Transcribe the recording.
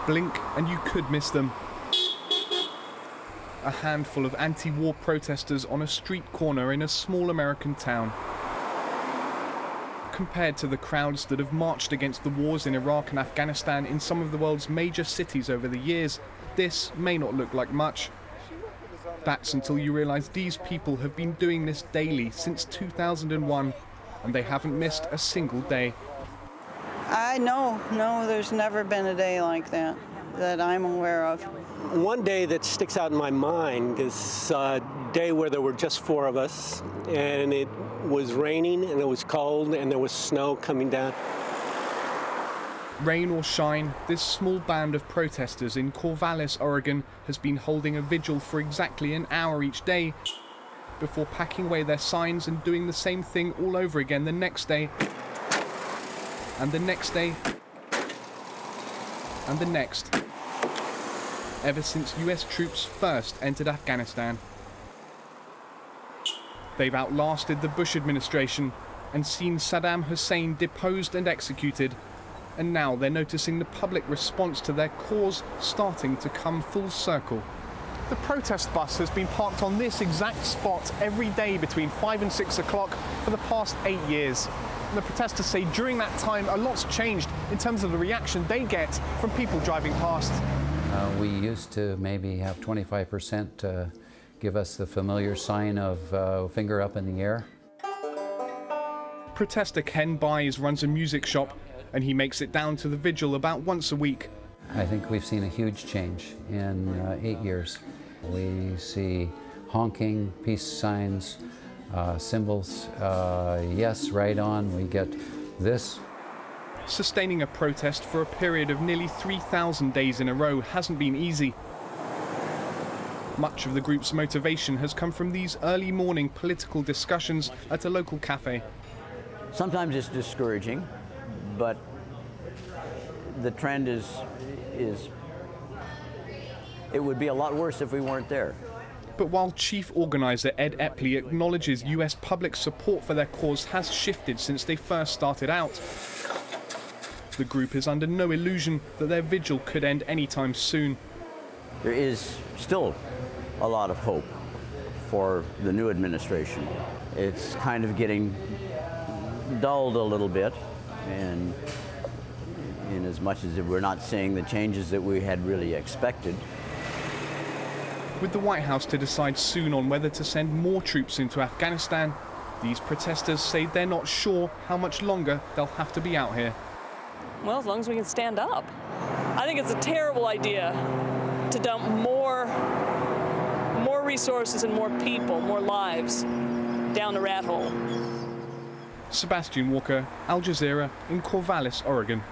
Blink and you could miss them. A handful of anti-war protesters on a street corner in a small American town. Compared to the crowds that have marched against the wars in Iraq and Afghanistan in some of the world's major cities over the years, this may not look like much. That's until you realise these people have been doing this daily since 2001, and they haven't missed a single day. No, there's never been a day like that I'm aware of. One day that sticks out in my mind is a day where there were just 4 of us, and it was raining and it was cold and there was snow coming down. Rain or shine, this small band of protesters in Corvallis, Oregon has been holding a vigil for exactly an hour each day before packing away their signs and doing the same thing all over again the next day, and the next day, and the next, ever since US troops first entered Afghanistan. They've outlasted the Bush administration and seen Saddam Hussein deposed and executed, and now they're noticing the public response to their cause starting to come full circle. The protest bus has been parked on this exact spot every day between 5 and 6 o'clock for the past 8 years. And the protesters say during that time a lot's changed in terms of the reaction they get from people driving past. We used to maybe have 25% give us the familiar sign of finger up in the air. Protester Ken Byes runs a music shop, and he makes it down to the vigil about once a week. I think we've seen a huge change in 8 years. We see honking, peace signs, symbols, yes, right on, we get this. Sustaining a protest for a period of nearly 3,000 days in a row hasn't been easy. Much of the group's motivation has come from these early morning political discussions at a local cafe. Sometimes it's discouraging, but the trend is it would be a lot worse if we weren't there. But while chief organizer Ed Epley acknowledges US public support for their cause has shifted since they first started out, the group is under no illusion that their vigil could end anytime soon. There is still a lot of hope for the new administration. It's kind of getting dulled a little bit, and in as much as we're not seeing the changes that we had really expected. With the White House to decide soon on whether to send more troops into Afghanistan, these protesters say they're not sure how much longer they'll have to be out here. Well, as long as we can stand up. I think it's a terrible idea to dump more resources and more people, more lives down the rat hole. Sebastian Walker, Al Jazeera in Corvallis, Oregon.